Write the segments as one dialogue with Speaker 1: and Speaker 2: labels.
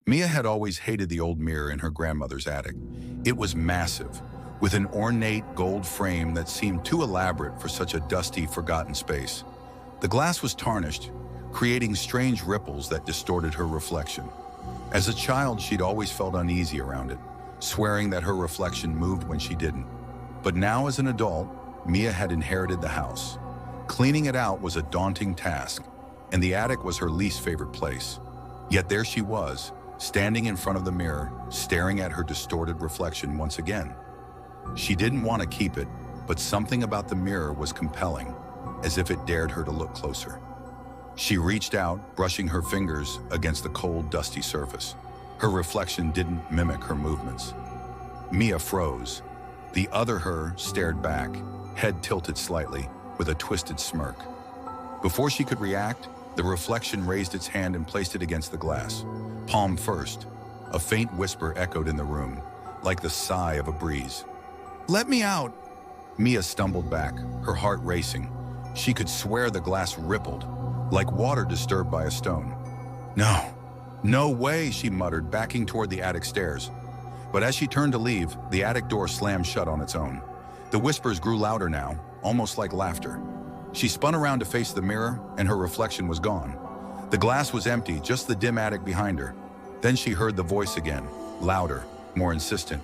Speaker 1: Mia had always hated the old mirror in her grandmother's attic. It was massive, with an ornate gold frame that seemed too elaborate for such a dusty, forgotten space. The glass was tarnished, creating strange ripples that distorted her reflection. As a child, she'd always felt uneasy around it, swearing that her reflection moved when she didn't. But now, as an adult, Mia had inherited the house. Cleaning it out was a daunting task, and the attic was her least favorite place. Yet there she was, standing in front of the mirror, staring at her distorted reflection once again. She didn't want to keep it, but something about the mirror was compelling, as if it dared her to look closer. She reached out, brushing her fingers against the cold, dusty surface. Her reflection didn't mimic her movements. Mia froze. The other her stared back, head tilted slightly, with a twisted smirk. Before she could react, the reflection raised its hand and placed it against the glass, palm first. A faint whisper echoed in the room, like the sigh of a breeze. "Let me out!" Mia stumbled back, her heart racing. She could swear the glass rippled, like water disturbed by a stone. No way," she muttered, backing toward the attic stairs. But as she turned to leave, the attic door slammed shut on its own. The whispers grew louder now, almost like laughter. She spun around to face the mirror, and her reflection was gone. The glass was empty, just the dim attic behind her. Then she heard the voice again, louder, more insistent.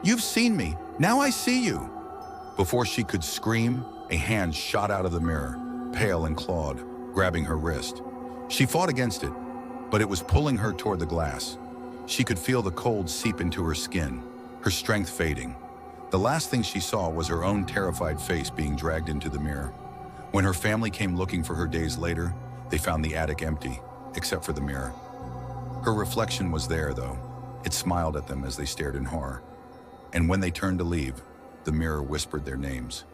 Speaker 1: "You've seen me. Now I see you." Before she could scream, a hand shot out of the mirror, pale and clawed, grabbing her wrist. She fought against it, but it was pulling her toward the glass. She could feel the cold seep into her skin, her strength fading. The last thing she saw was her own terrified face being dragged into the mirror. When her family came looking for her days later, they found the attic empty, except for the mirror. Her reflection was there, though. It smiled at them as they stared in horror. And when they turned to leave, the mirror whispered their names.